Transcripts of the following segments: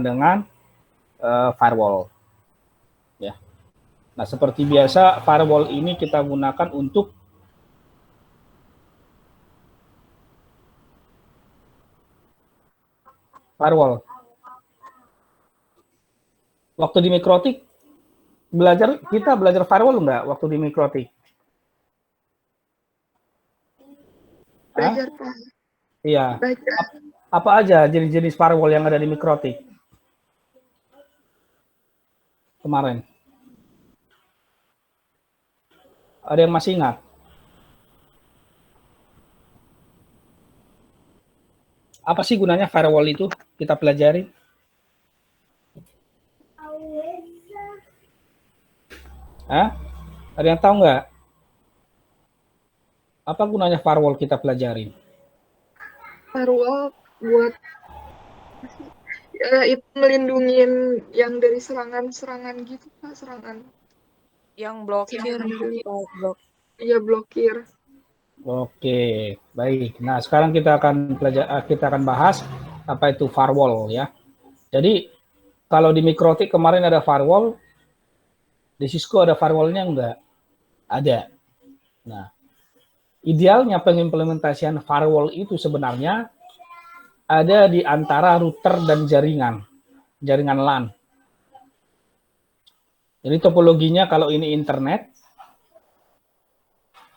dengan firewall. Ya. Nah, seperti biasa, firewall ini kita gunakan untuk firewall. Waktu di Mikrotik, kita belajar firewall enggak waktu di Mikrotik? Belajar, Pak. Iya. Belajar. Apa aja jenis-jenis firewall yang ada di Mikrotik kemarin? Ada yang masih ingat? Apa sih gunanya firewall itu? Kita pelajari. Hah? Ada yang tahu nggak? Apa gunanya firewall kita pelajari? Firewall buat itu melindungin yang dari serangan-serangan gitu, Pak, serangan. Yang blokir. Iya, blokir. Oke, baik. Nah, sekarang kita akan bahas apa itu firewall ya. Jadi kalau di Mikrotik kemarin ada firewall, di Cisco ada firewallnya enggak? Ada. Nah, idealnya pengimplementasian firewall itu sebenarnya ada di antara router dan jaringan LAN. Jadi topologinya kalau ini internet,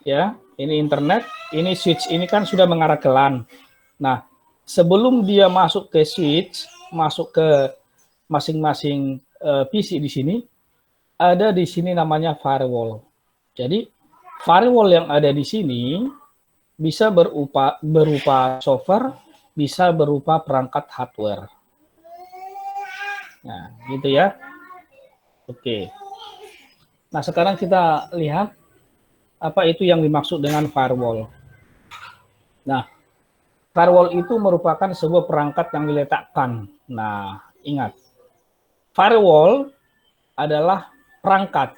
ya, ini internet, ini switch ini kan sudah mengarah ke LAN. Nah, sebelum dia masuk ke switch, masuk ke masing-masing PC di sini, ada di sini namanya firewall. Jadi firewall yang ada di sini bisa berupa software, bisa berupa perangkat hardware. Nah, gitu ya. Oke. Nah, sekarang kita lihat apa itu yang dimaksud dengan firewall. Nah, firewall itu merupakan sebuah perangkat yang diletakkan. Nah, ingat, firewall adalah perangkat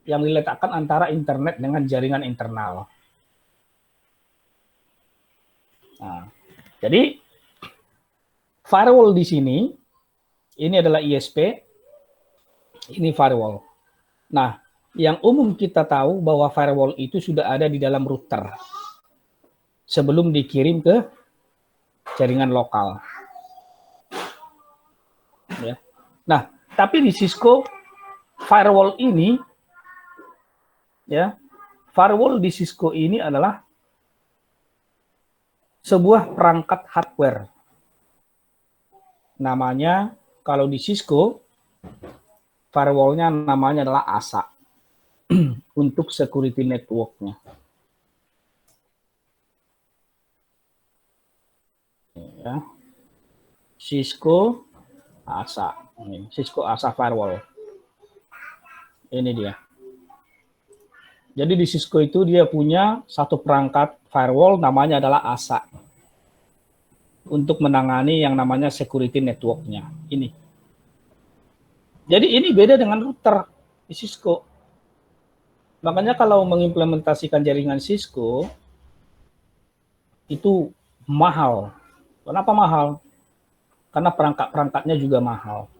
yang diletakkan antara internet dengan jaringan internal. Nah, jadi firewall di sini, ini adalah ISP, ini firewall. Nah, yang umum kita tahu bahwa firewall itu sudah ada di dalam router sebelum dikirim ke jaringan lokal. Ya. Nah, tapi di Cisco firewall ini, ya, firewall di Cisco ini adalah sebuah perangkat hardware. Namanya kalau di Cisco firewall-nya namanya adalah ASA untuk security network-nya. Ya. Cisco ASA, ini Cisco ASA firewall. Ini dia. Jadi di Cisco itu dia punya satu perangkat firewall namanya adalah ASA untuk menangani yang namanya security network-nya. Ini. Jadi ini beda dengan router di Cisco. Makanya kalau mengimplementasikan jaringan Cisco itu mahal. Kenapa mahal? Karena perangkat-perangkatnya juga mahal.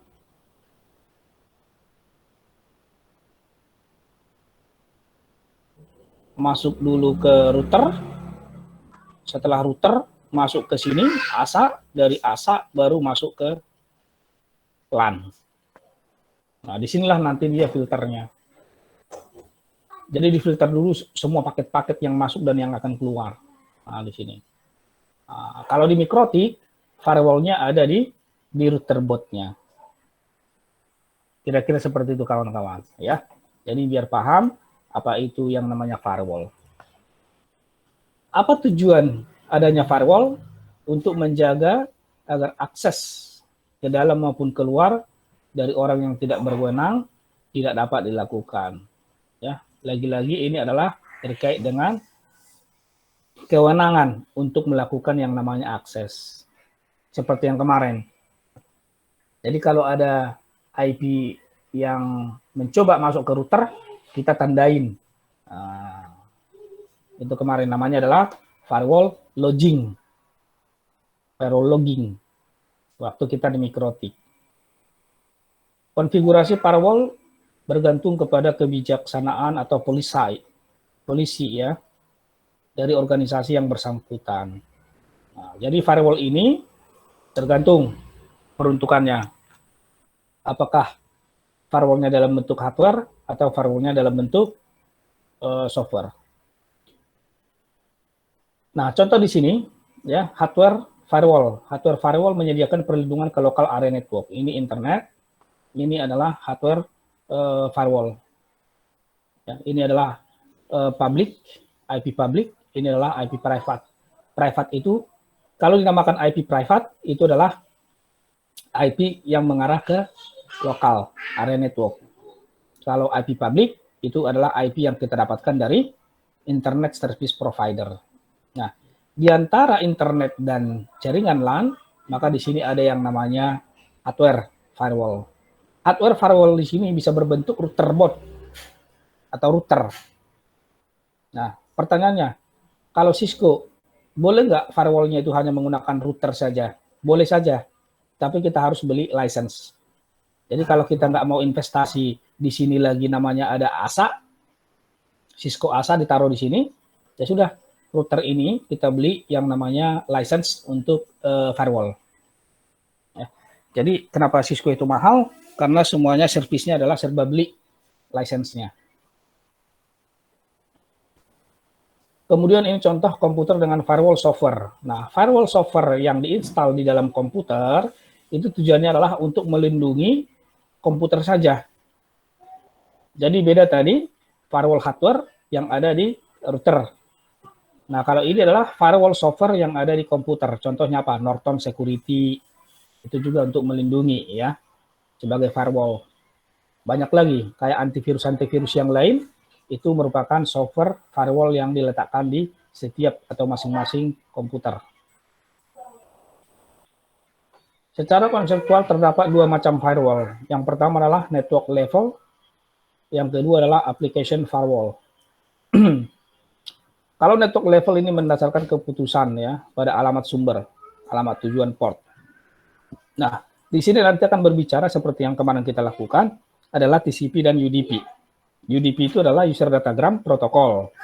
Masuk dulu ke router, setelah router masuk ke sini, ASA, dari ASA baru masuk ke LAN. Nah, disinilah nanti dia filternya. Jadi difilter dulu semua paket-paket yang masuk dan yang akan keluar. Nah, di sini. Nah, kalau di Mikrotik, firewall-nya ada di router board-nya. Kira-kira seperti itu kawan-kawan, ya. Jadi biar paham apa itu yang namanya firewall. Apa tujuan adanya firewall? Untuk menjaga agar akses ke dalam maupun keluar dari orang yang tidak berwenang tidak dapat dilakukan. Ya, lagi-lagi ini adalah terkait dengan kewenangan untuk melakukan yang namanya akses. Seperti yang kemarin. Jadi kalau ada IP yang mencoba masuk ke router, kita tandain. Nah, itu kemarin namanya adalah firewall logging. Firewall logging. waktu kita di Mikrotik. Konfigurasi firewall bergantung kepada kebijaksanaan atau polisi ya dari organisasi yang bersangkutan. Nah, jadi firewall ini tergantung peruntukannya. Apakah firewallnya dalam bentuk hardware atau firewallnya dalam bentuk software. Nah, contoh di sini ya, hardware firewall. Hardware firewall menyediakan perlindungan ke local area network. Ini internet, ini adalah hardware firewall. Ya, ini adalah public, IP public, ini adalah IP private. Private itu, kalau dinamakan IP private, itu adalah IP yang mengarah ke lokal area network. Kalau IP public, itu adalah IP yang kita dapatkan dari Internet Service Provider. Nah, di antara internet dan jaringan LAN, maka di sini ada yang namanya hardware firewall. Hardware firewall di sini bisa berbentuk router board atau router. Nah, pertanyaannya, kalau Cisco, boleh nggak firewallnya itu hanya menggunakan router saja? Boleh saja, tapi kita harus beli license. Jadi kalau kita nggak mau investasi di sini lagi namanya ada ASA, Cisco ASA ditaruh di sini, ya sudah, router ini kita beli yang namanya license untuk firewall. Ya. Jadi kenapa Cisco itu mahal? Karena semuanya servisnya adalah serba beli license-nya. Kemudian ini contoh komputer dengan firewall software. Nah, firewall software yang diinstal di dalam komputer itu tujuannya adalah untuk melindungi komputer saja. Jadi beda tadi firewall hardware yang ada di router. Nah, kalau ini adalah firewall software yang ada di komputer. Contohnya apa? Norton Security. Itu juga untuk melindungi ya, sebagai firewall. Banyak lagi, kayak antivirus-antivirus yang lain, itu merupakan software firewall yang diletakkan di setiap atau masing-masing komputer. Secara konseptual terdapat dua macam firewall. Yang pertama adalah network level, yang kedua adalah application firewall. Kalau network level ini mendasarkan keputusan ya pada alamat sumber, alamat tujuan port. Nah, di sini nanti akan berbicara seperti yang kemarin kita lakukan adalah TCP dan UDP. UDP itu adalah user datagram protokol.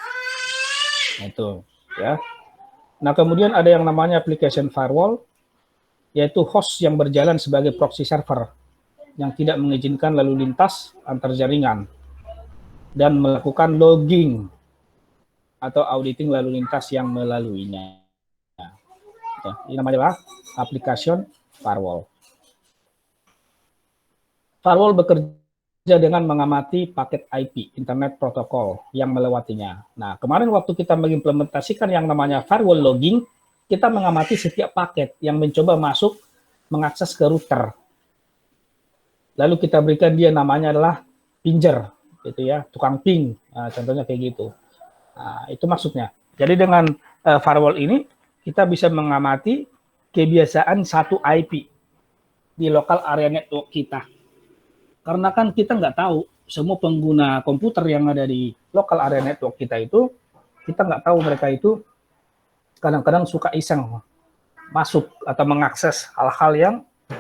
Itu ya. Nah, kemudian ada yang namanya application firewall, yaitu host yang berjalan sebagai proxy server yang tidak mengizinkan lalu lintas antar jaringan dan melakukan logging atau auditing lalu lintas yang melaluinya. Nah, ini namanya application firewall. Firewall bekerja dengan mengamati paket IP, Internet Protocol, yang melewatinya. Nah, kemarin waktu kita mengimplementasikan yang namanya firewall logging, kita mengamati setiap paket yang mencoba masuk, mengakses ke router. Lalu kita berikan dia namanya adalah pinger, gitu ya, tukang ping. Nah, contohnya kayak gitu. Nah, itu maksudnya. Jadi dengan firewall ini, kita bisa mengamati kebiasaan satu IP di lokal area network kita. Karena kan kita nggak tahu semua pengguna komputer yang ada di lokal area network kita itu, kita nggak tahu mereka itu kadang-kadang suka iseng masuk atau mengakses hal-hal yang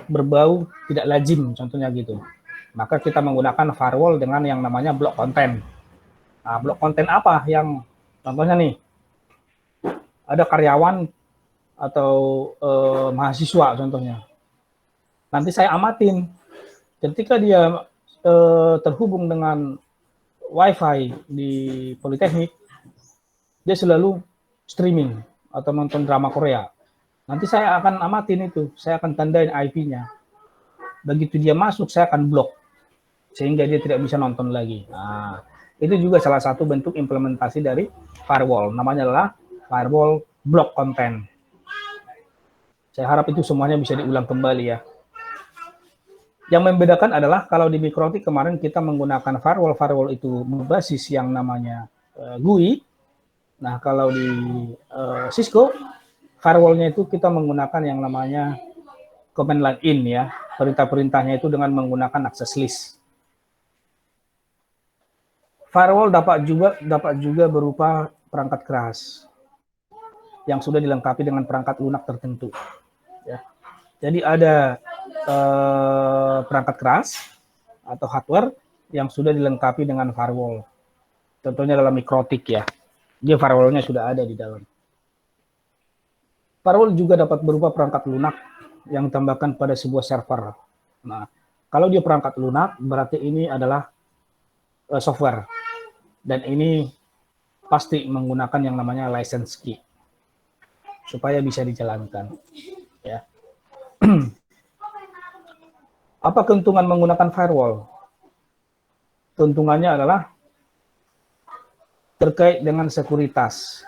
berbau tidak lazim, contohnya gitu. Maka kita menggunakan firewall dengan yang namanya block content. Nah, block content apa yang contohnya nih, ada karyawan atau mahasiswa contohnya. Nanti saya amatin, ketika dia terhubung dengan WiFi di Politeknik, dia selalu streaming atau nonton drama Korea. Nanti saya akan amatin itu, saya akan tandain IP-nya. Begitu dia masuk, saya akan blok, sehingga dia tidak bisa nonton lagi. Nah, itu juga salah satu bentuk implementasi dari firewall. Namanya adalah firewall block content. Saya harap itu semuanya bisa diulang kembali ya. Yang membedakan adalah kalau di Mikrotik kemarin kita menggunakan firewall itu berbasis yang namanya GUI. Nah, kalau di Cisco, firewall-nya itu kita menggunakan yang namanya command line in ya. Perintah-perintahnya itu dengan menggunakan access list. Firewall dapat juga berupa perangkat keras yang sudah dilengkapi dengan perangkat lunak tertentu. Ya. Jadi ada perangkat keras atau hardware yang sudah dilengkapi dengan firewall. Contohnya dalam mikrotik ya. Dia firewall-nya sudah ada di dalam. Firewall juga dapat berupa perangkat lunak yang ditambahkan pada sebuah server. Nah, kalau dia perangkat lunak, berarti ini adalah software. Dan ini pasti menggunakan yang namanya license key supaya bisa dijalankan. Ya. Apa keuntungan menggunakan firewall? Keuntungannya adalah terkait dengan sekuritas.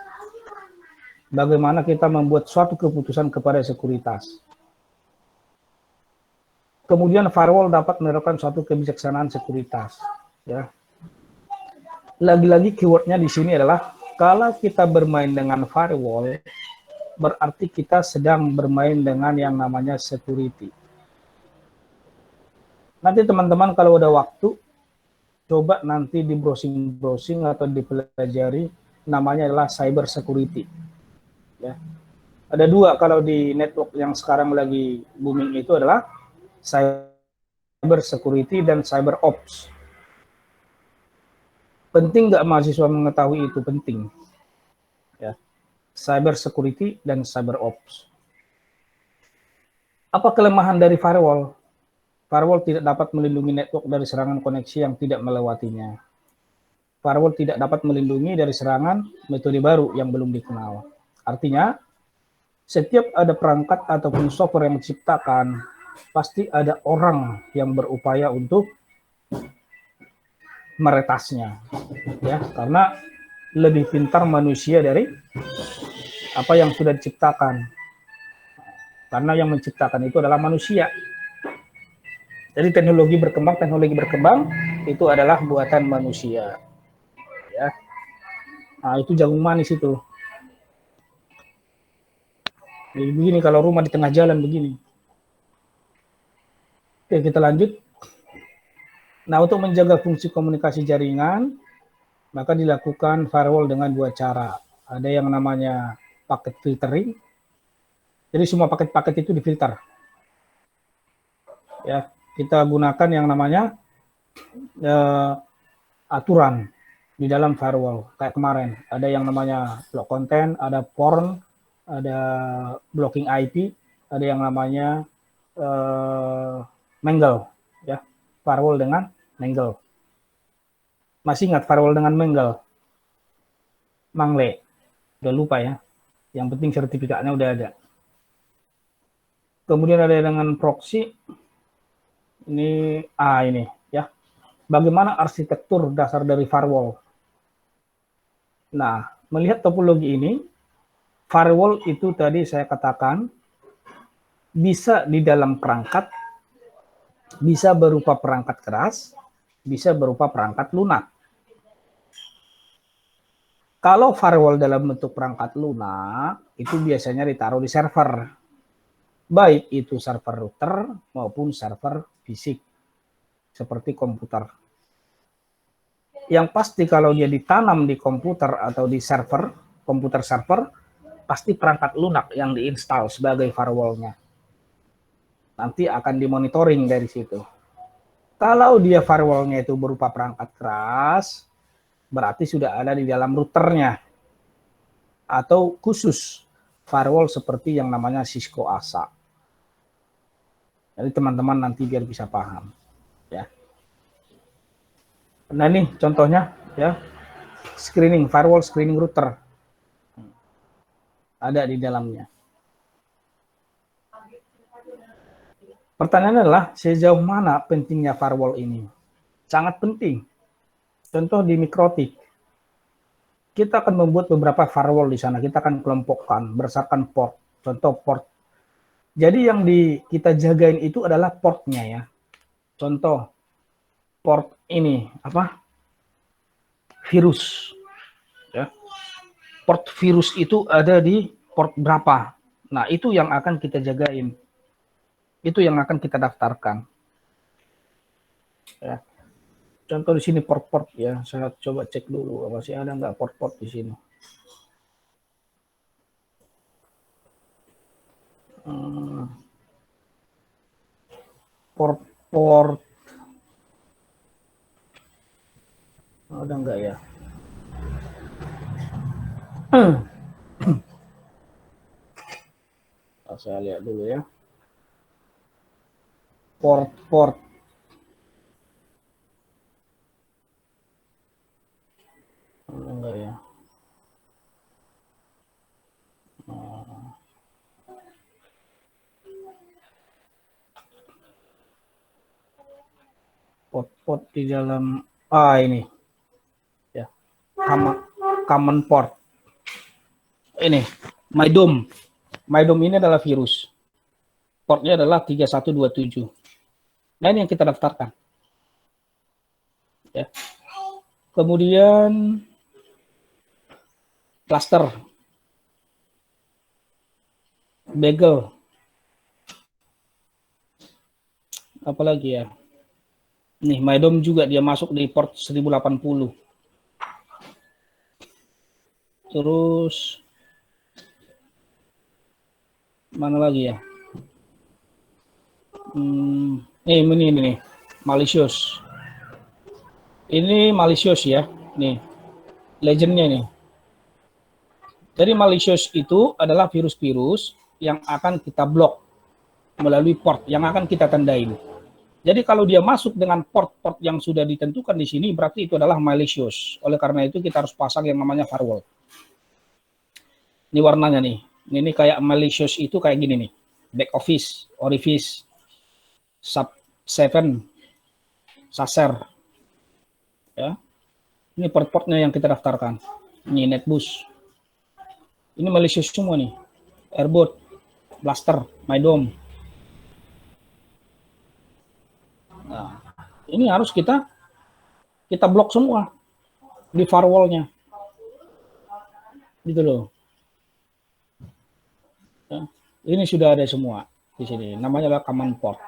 Bagaimana kita membuat suatu keputusan kepada sekuritas. Kemudian firewall dapat menerapkan suatu kebijaksanaan sekuritas. Ya. Lagi-lagi keywordnya di sini adalah kalau kita bermain dengan firewall, berarti kita sedang bermain dengan yang namanya security. Nanti teman-teman kalau udah waktu, coba nanti di browsing-browsing atau dipelajari, namanya adalah cyber security. Ya. Ada dua kalau di network yang sekarang lagi booming itu adalah cyber security dan cyber ops. Penting nggak mahasiswa mengetahui itu? Penting. Ya. Cyber security dan cyber ops. Apa kelemahan dari firewall? Firewall tidak dapat melindungi network dari serangan koneksi yang tidak melewatinya. Firewall tidak dapat melindungi dari serangan metode baru yang belum dikenal. Artinya, setiap ada perangkat ataupun software yang diciptakan, pasti ada orang yang berupaya untuk meretasnya. Ya, karena lebih pintar manusia dari apa yang sudah diciptakan. Karena yang menciptakan itu adalah manusia. Jadi teknologi berkembang itu adalah buatan manusia. Ya. Nah, itu jagung manis itu. Jadi begini kalau rumah di tengah jalan begini. Oke, kita lanjut. Nah, untuk menjaga fungsi komunikasi jaringan, maka dilakukan firewall dengan dua cara. Ada yang namanya packet filtering. Jadi semua paket-paket itu difilter. Ya, kita gunakan yang namanya aturan di dalam firewall. Kayak kemarin, ada yang namanya block content, ada porn, ada blocking IP, ada yang namanya mangle, ya, firewall dengan mangle. Masih ingat firewall dengan mangle? Mangle, udah lupa ya. Yang penting sertifikatnya udah ada. Kemudian ada dengan proxy. Ini ya. Bagaimana arsitektur dasar dari firewall? Nah, melihat topologi ini, firewall itu tadi saya katakan bisa di dalam perangkat, bisa berupa perangkat keras, bisa berupa perangkat lunak. Kalau firewall dalam bentuk perangkat lunak, itu biasanya ditaruh di server. Baik itu server router maupun server fisik, seperti komputer. Yang pasti kalau dia ditanam di komputer atau di server, komputer server, pasti perangkat lunak yang diinstal sebagai firewall-nya. Nanti akan dimonitoring dari situ. Kalau dia firewall-nya itu berupa perangkat keras, berarti sudah ada di dalam routernya. Atau khusus firewall seperti yang namanya Cisco ASA. Jadi teman-teman nanti biar bisa paham. Ya. Nah ini contohnya ya, screening, firewall screening router. Ada di dalamnya. Pertanyaannya adalah sejauh mana pentingnya firewall ini? Sangat penting. Contoh di mikrotik. Kita akan membuat beberapa firewall di sana. Kita akan kelompokkan berdasarkan port. Contoh port. Jadi yang kita jagain itu adalah portnya ya. Contoh port ini apa? Virus. Ya. Port virus itu ada di port berapa? Nah, itu yang akan kita jagain. Itu yang akan kita daftarkan. Ya. Contoh di sini port-port ya. Saya coba cek dulu masih ada nggak port-port di sini. port ada enggak ya? Saya lihat dulu ya. Port enggak ya? Port di dalam ini ya, common port ini MyDOM ini adalah virus, portnya adalah 3127. Nah, ini yang kita daftarkan ya. Kemudian cluster Bagel, apalagi ya, nih MyDOM juga dia masuk di port 1080. Terus mana lagi ya? Ini nih, malicious. Ini malicious ya, nih legendnya nih. Jadi malicious itu adalah virus-virus yang akan kita blok melalui port yang akan kita tandain. Jadi kalau dia masuk dengan port-port yang sudah ditentukan di sini, berarti itu adalah malicious. Oleh karena itu kita harus pasang yang namanya firewall. Ini warnanya nih. Ini kayak malicious itu kayak gini nih. Back office, orifice, sub7, saser. Ya. Ini port-portnya yang kita daftarkan. Ini netbus. Ini malicious semua nih. Airboot, blaster, MyDOM. Nah, ini harus kita blok semua di firewall-nya. Gitu loh. Ya, ini sudah ada semua di sini. Namanya adalah common port.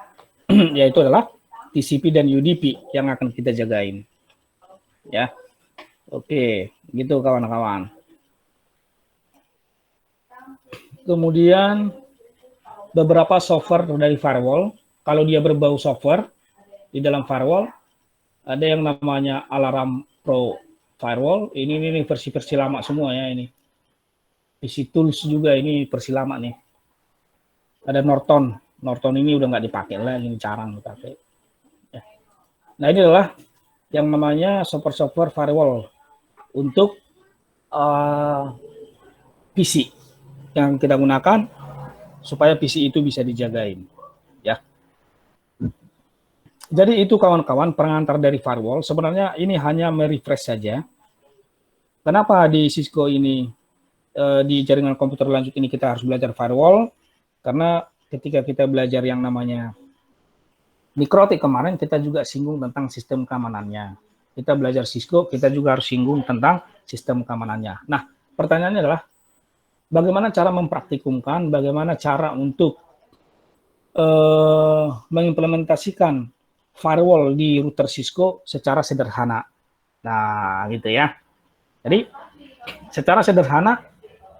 Yaitu adalah TCP dan UDP yang akan kita jagain. Ya. Oke, gitu kawan-kawan. Kemudian beberapa software dari firewall, kalau dia berbau software di dalam firewall, ada yang namanya Alarm Pro Firewall. Ini versi-versi lama semua ya ini. PC Tools juga ini versi lama nih. Ada Norton. Norton ini udah nggak dipakai lagi, ini jarang dipakai. Ya. Nah, ini adalah yang namanya software firewall untuk PC yang kita gunakan supaya PC itu bisa dijagain. Ya. Jadi itu kawan-kawan pengantar dari firewall. Sebenarnya ini hanya merefresh saja. Kenapa di Cisco ini, di jaringan komputer lanjut ini kita harus belajar firewall? Karena ketika kita belajar yang namanya Mikrotik kemarin, kita juga singgung tentang sistem keamanannya. Kita belajar Cisco, kita juga harus singgung tentang sistem keamanannya. Nah, pertanyaannya adalah, bagaimana cara mempraktikumkan, bagaimana cara untuk mengimplementasikan firewall di router Cisco secara sederhana. Nah, gitu ya. Jadi, secara sederhana,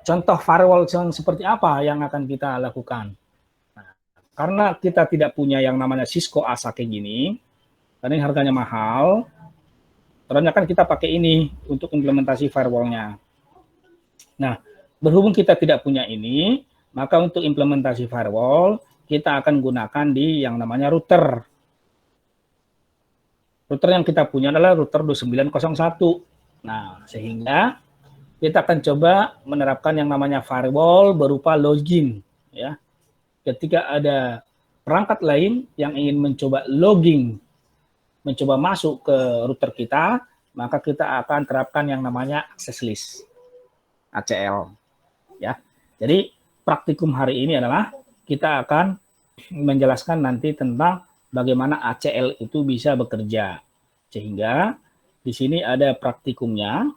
contoh firewall yang seperti apa yang akan kita lakukan? Nah, karena kita tidak punya yang namanya Cisco ASA kayak gini, karena ini harganya mahal, ternyata kan kita pakai ini untuk implementasi firewall-nya. Nah, berhubung kita tidak punya ini, maka untuk implementasi firewall, kita akan gunakan di yang namanya router. Router yang kita punya adalah router 2901. Nah, sehingga kita akan coba menerapkan yang namanya firewall berupa login. Ya. Ketika ada perangkat lain yang ingin mencoba logging, mencoba masuk ke router kita, maka kita akan terapkan yang namanya access list, ACL. Ya. Jadi praktikum hari ini adalah kita akan menjelaskan nanti tentang bagaimana ACL itu bisa bekerja. Sehingga di sini ada praktikumnya.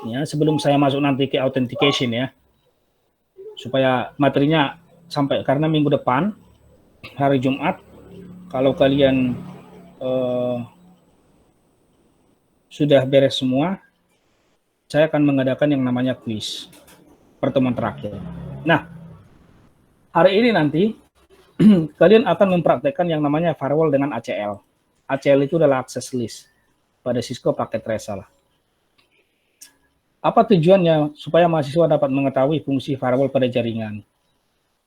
Ya, sebelum saya masuk nanti ke authentication ya. Supaya materinya sampai, karena minggu depan hari Jumat kalau kalian sudah beres semua, saya akan mengadakan yang namanya quiz pertemuan terakhir. Nah, hari ini nanti kalian akan mempraktekkan yang namanya firewall dengan ACL. ACL itu adalah access list pada Cisco Packet Trace lah. Apa tujuannya? Supaya mahasiswa dapat mengetahui fungsi firewall pada jaringan.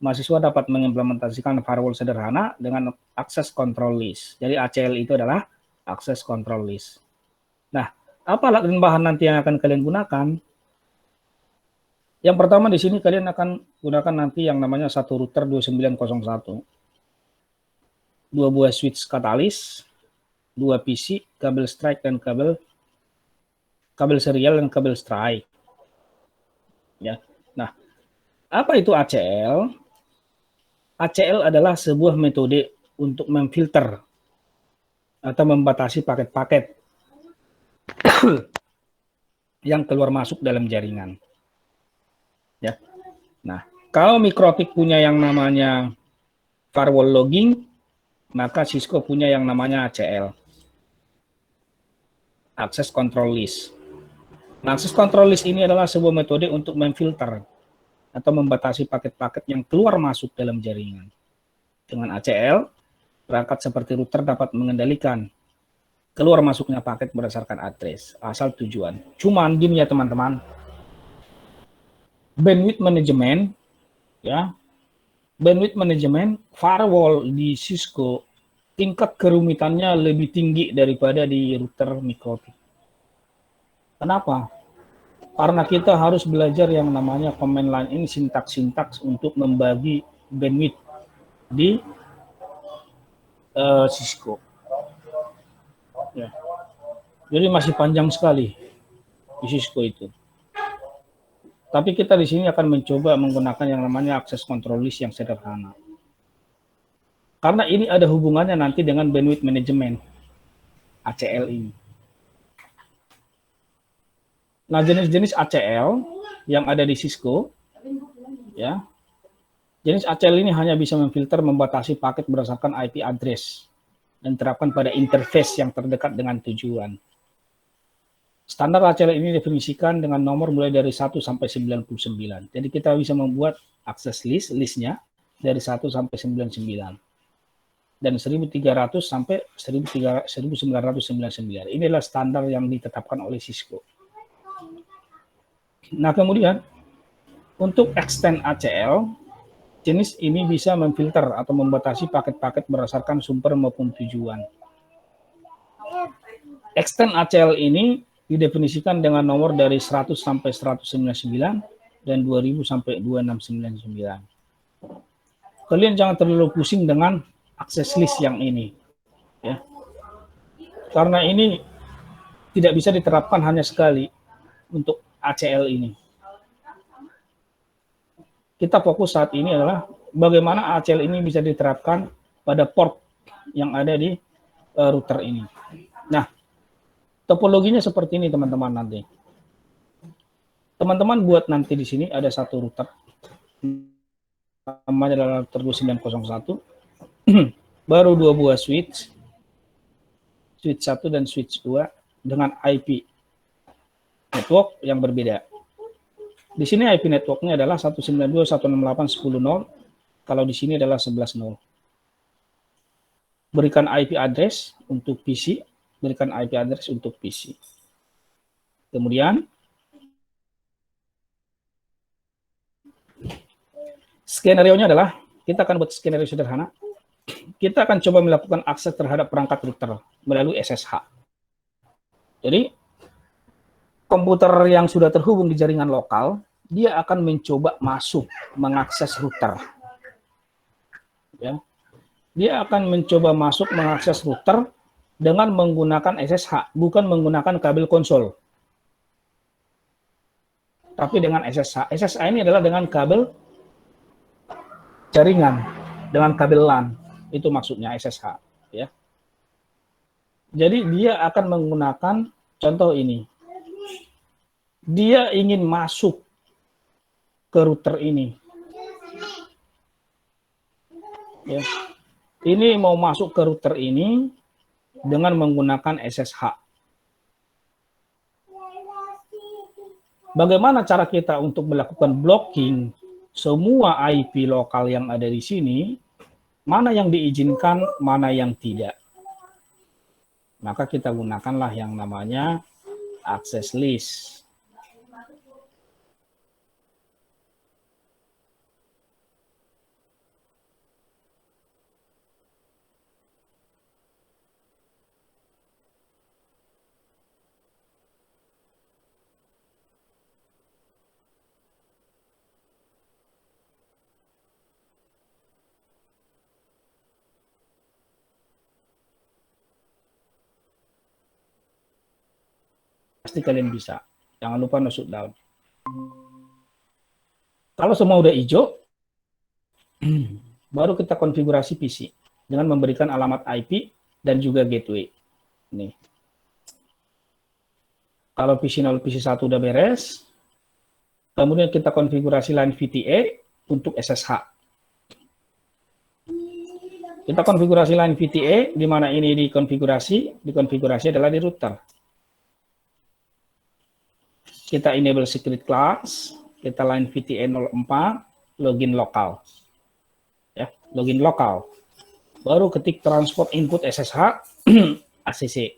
Mahasiswa dapat mengimplementasikan firewall sederhana dengan access control list. Jadi ACL itu adalah access control list. Nah, apa alat dan bahan nanti yang akan kalian gunakan? Yang pertama di sini kalian akan gunakan nanti yang namanya satu router 2901, 2 buah switch katalis, 2 PC, kabel strike dan kabel serial dan kabel strike. Ya. Nah, apa itu ACL? ACL adalah sebuah metode untuk memfilter atau membatasi paket-paket yang keluar masuk dalam jaringan. Ya. Nah, kalau Mikrotik punya yang namanya firewall logging, maka Cisco punya yang namanya ACL, access control list. Nah, access control list ini adalah sebuah metode untuk memfilter atau membatasi paket-paket yang keluar masuk dalam jaringan. Dengan ACL, perangkat seperti router dapat mengendalikan keluar masuknya paket berdasarkan address, asal tujuan. Cuman gini ya teman-teman, bandwidth management, ya, bandwidth management firewall di Cisco tingkat kerumitannya lebih tinggi daripada di router Mikrotik. Kenapa? Karena kita harus belajar yang namanya command line ini, sintaks-sintaks untuk membagi bandwidth di Cisco. Ya. Jadi masih panjang sekali di Cisco itu. Tapi kita di sini akan mencoba menggunakan yang namanya access control list yang sederhana. Karena ini ada hubungannya nanti dengan bandwidth management, ACL ini. Nah, jenis-jenis ACL yang ada di Cisco, ya, jenis ACL ini hanya bisa memfilter, membatasi paket berdasarkan IP address dan terapkan pada interface yang terdekat dengan tujuan. Standar ACL ini definisikan dengan nomor mulai dari 1 sampai 99. Jadi kita bisa membuat access listnya dari 1 sampai 99. Dan 1300 sampai 1999. Ini adalah standar yang ditetapkan oleh Cisco. Nah, kemudian untuk extend ACL, jenis ini bisa memfilter atau membatasi paket-paket berdasarkan sumber maupun tujuan. Extend ACL ini didefinisikan dengan nomor dari 100 sampai 199 dan 2000 sampai 2699. Kalian jangan terlalu pusing dengan access list yang ini, ya. Karena ini tidak bisa diterapkan hanya sekali untuk ACL ini. Kita fokus saat ini adalah bagaimana ACL ini bisa diterapkan pada port yang ada di router ini. Nah, topologinya seperti ini teman-teman nanti. Teman-teman buat nanti di sini ada satu router, namanya adalah router 2901, baru 2 buah switch 1 dan switch 2 dengan IP network yang berbeda. Di sini IP networknya adalah 192.168.10.0, kalau di sini adalah 11.0. Berikan IP address untuk PC, berikan IP address untuk PC. Kemudian skenario-nya adalah kita akan buat skenario sederhana. Kita akan coba melakukan akses terhadap perangkat router melalui SSH. Jadi komputer yang sudah terhubung di jaringan lokal, dia akan mencoba masuk mengakses router. Ya. Dia akan mencoba masuk mengakses router dengan menggunakan SSH, bukan menggunakan kabel konsol. Tapi dengan SSH. SSH ini adalah dengan kabel jaringan, dengan kabel LAN. Itu maksudnya SSH, ya. Jadi dia akan menggunakan contoh ini. Dia ingin masuk ke router ini. Ya. Ini mau masuk ke router ini dengan menggunakan SSH. Bagaimana cara kita untuk melakukan blocking semua IP lokal yang ada di sini mana yang diizinkan, mana yang tidak. Maka kita gunakanlah yang namanya access list. Pasti kalian bisa. Jangan lupa no shutdown. Kalau semua udah hijau, baru kita konfigurasi PC dengan memberikan alamat IP dan juga gateway. Nih. Kalau PC 0, PC 1 udah beres, kemudian kita konfigurasi line VTA untuk SSH. Kita konfigurasi line VTA, di mana ini dikonfigurasi adalah di router. Kita enable secret class, kita line VTA 04, login lokal. Ya, login lokal. Baru ketik transport input SSH, ACC.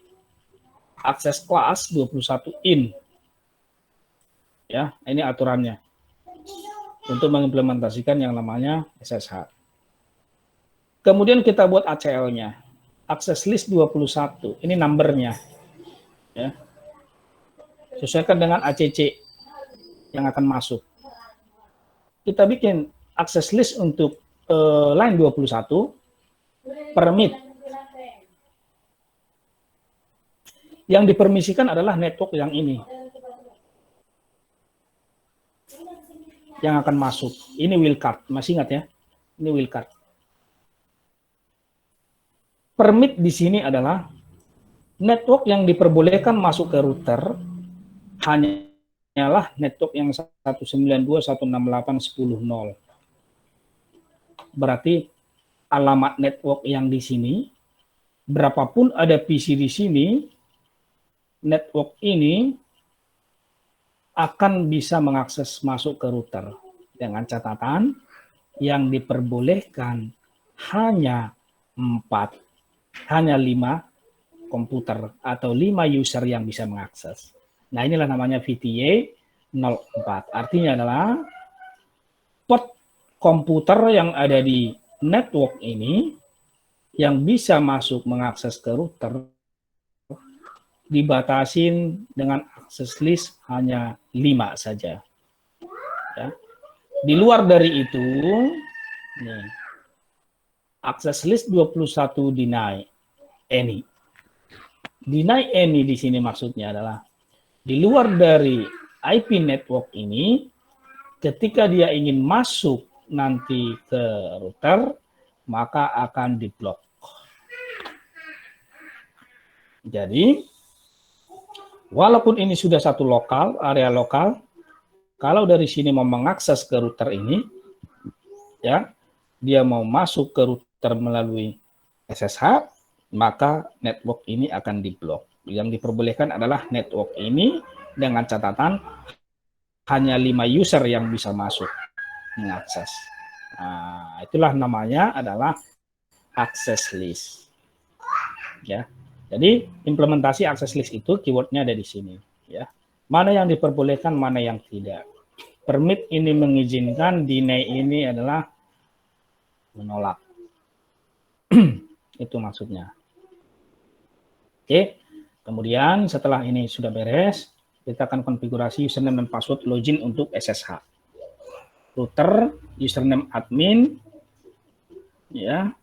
Access class 21 in. Ya, ini aturannya. Untuk mengimplementasikan yang namanya SSH. Kemudian kita buat ACL-nya. Access list 21. Ini number-nya. Ya. Sesuaikan dengan ACC yang akan masuk. Kita bikin access list untuk line 21 permit. Yang dipermisikan adalah network yang ini. Yang akan masuk. Ini wildcard. Masih ingat ya? Ini wildcard. Permit di sini adalah network yang diperbolehkan masuk ke router hanyalah network yang 192.168.10.0. Berarti alamat network yang di sini, berapapun ada PC di sini, network ini akan bisa mengakses masuk ke router. Dengan catatan, yang diperbolehkan hanya 5 komputer atau 5 user yang bisa mengakses. Nah, inilah namanya VTA 04. Artinya adalah port komputer yang ada di network ini yang bisa masuk mengakses ke router dibatasin dengan access list hanya 5 saja. Ya. Di luar dari itu, nih, access list 21 deny any. Deny any di sini maksudnya adalah di luar dari IP network ini, ketika dia ingin masuk nanti ke router, maka akan diblok. Jadi, walaupun ini sudah satu lokal, area lokal, kalau dari sini mau mengakses ke router ini, ya, dia mau masuk ke router melalui SSH, maka network ini akan diblok. Yang diperbolehkan adalah network ini dengan catatan hanya 5 user yang bisa masuk mengakses. Nah, itulah namanya adalah access list. Ya. Jadi implementasi access list itu keywordnya ada di sini. Ya. Mana yang diperbolehkan, mana yang tidak. Permit ini mengizinkan, deny ini adalah menolak. Itu maksudnya. Oke. Kemudian setelah ini sudah beres, kita akan konfigurasi username dan password login untuk SSH. Router, username admin, ya,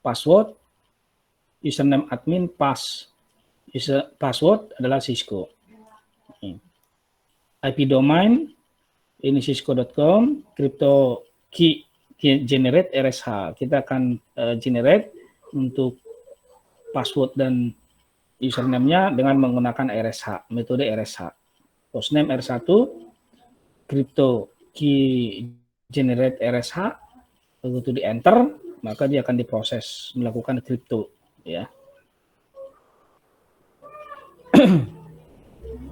password, username admin, password adalah Cisco. IP domain, ini cisco.com, crypto key generate RSH. Kita akan generate untuk password dan username-nya dengan menggunakan RSH, metode RSH. Hostname R1, crypto key generate RSH, begitu di enter, maka dia akan diproses melakukan crypto, ya.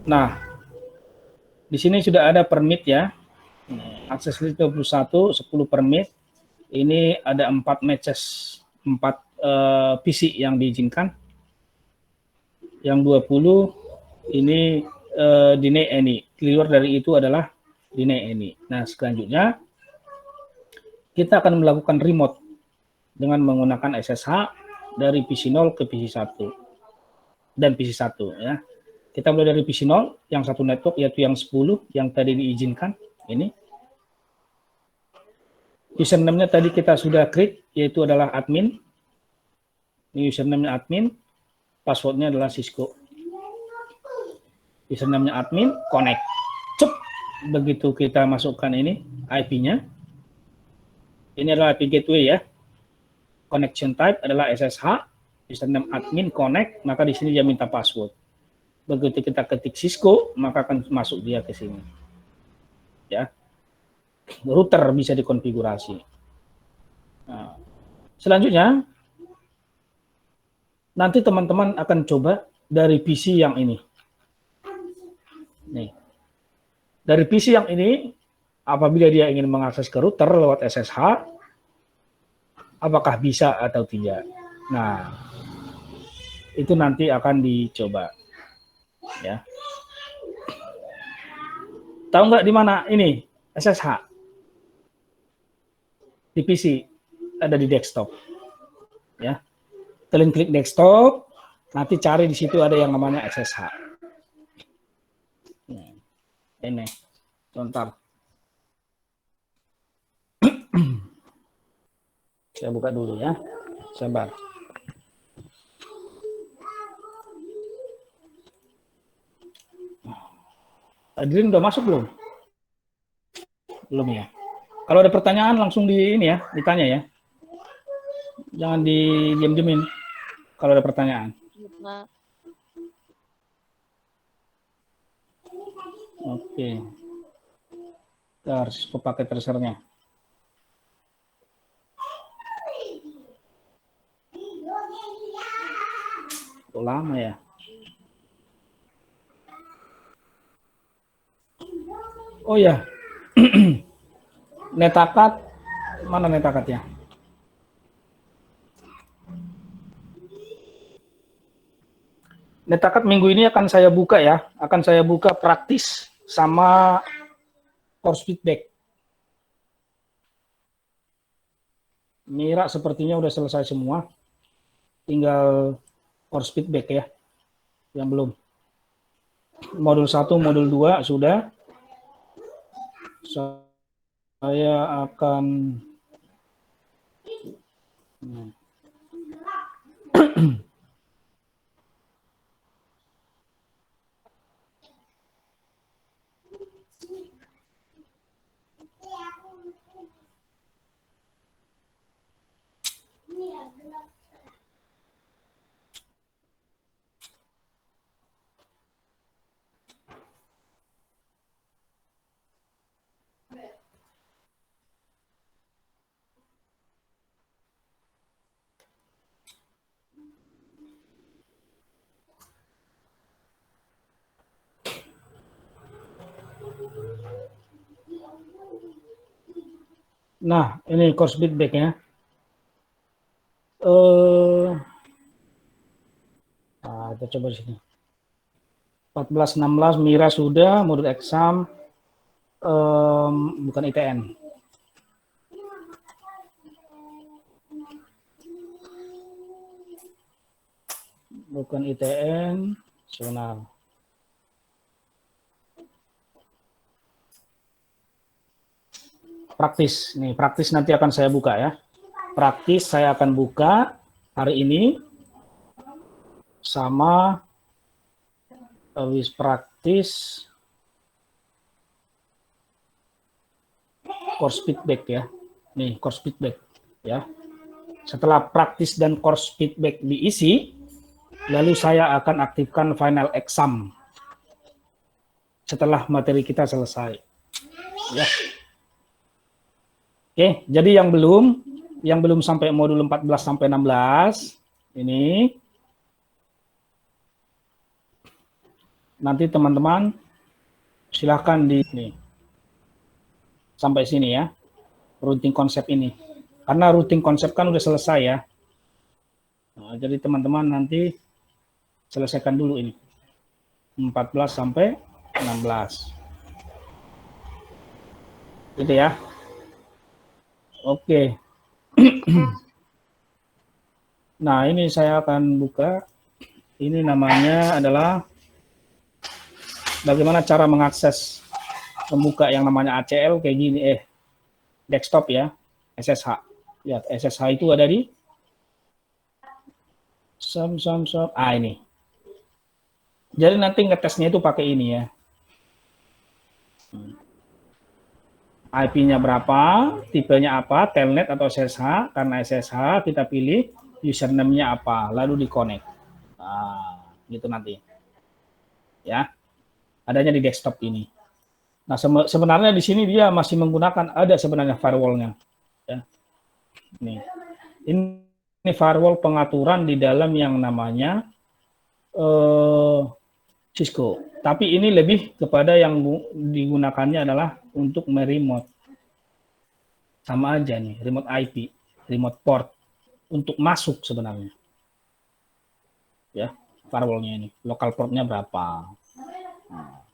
Nah, di sini sudah ada permit ya. Akses list 21, 10 permit. Ini ada 4 matches, 4 PC yang diizinkan. Yang 20 ini deny any. Keluar dari itu adalah deny any. Nah, selanjutnya kita akan melakukan remote dengan menggunakan SSH dari PC 0 ke PC 1 dan PC 1 ya. Kita mulai dari PC 0 yang satu network yaitu yang 10 yang tadi diizinkan ini. Username-nya tadi kita sudah create yaitu adalah admin. Ini username-nya admin, password-nya adalah Cisco. Username-nya admin, connect. Cep. Begitu kita masukkan ini IP-nya. Ini adalah IP gateway ya. Connection type adalah SSH, username admin connect, maka di sini dia minta password. Begitu kita ketik Cisco, maka akan masuk dia ke sini. Ya. Router bisa dikonfigurasi. Nah, selanjutnya nanti teman-teman akan coba dari PC yang ini. Nih. Dari PC yang ini, apabila dia ingin mengakses ke router lewat SSH, apakah bisa atau tidak? Nah, itu nanti akan dicoba. Ya. Tahu nggak di mana ini SSH? Di PC, ada di desktop. Ya. Kalian klik desktop, nanti cari di situ ada yang namanya SSH. Ini, sebentar. Saya buka dulu ya, sabar. Hadirin udah masuk belum? Belum ya. Kalau ada pertanyaan langsung di ini ya, ditanya ya. Jangan diam-diamin kalau ada pertanyaan. Oke. Harus pakai tracernya. Lama ya. Oh ya. Netakat, mana netakatnya? Netakat minggu ini akan saya buka ya. Akan saya buka praktis sama course feedback. Mira sepertinya udah selesai semua. Tinggal course feedback ya. Yang belum. Modul 1, modul 2 sudah. Saya akan Nah, ini course feedback ya. Kita coba di sini. 14-16 Mira sudah, modul exam bukan ITN. Bukan ITN, nasional. Praktis, nih praktis nanti akan saya buka ya. Praktis saya akan buka hari ini sama wis praktis course feedback ya. Nih course feedback ya. Setelah praktis dan course feedback diisi, lalu saya akan aktifkan final exam setelah materi kita selesai. Ya. Oke, jadi yang belum sampai modul 14 sampai 16 ini nanti teman-teman silahkan di nih sampai sini ya, runting konsep ini. Karena routing konsep kan udah selesai ya. Nah, jadi teman-teman nanti selesaikan dulu ini. 14 sampai 16. Gitu ya. Oke. Nah, ini saya akan buka. Ini namanya adalah bagaimana cara mengakses membuka yang namanya ACL kayak gini, desktop ya, SSH. Lihat, SSH itu ada di ini. Jadi nanti ngetesnya itu pakai ini ya. IP-nya berapa, tipenya apa, telnet atau SSH. Karena SSH kita pilih username-nya apa, lalu di-connect. Nah, gitu nanti. Ya. Adanya di desktop ini. Nah, sebenarnya di sini dia masih menggunakan ada sebenarnya firewall-nya. Ya. Ini firewall pengaturan di dalam yang namanya Cisco. Tapi ini lebih kepada yang digunakannya adalah untuk meremote. Sama aja nih, remote IP, remote port untuk masuk sebenarnya. Ya, firewall-nya ini, local port-nya berapa. Nah,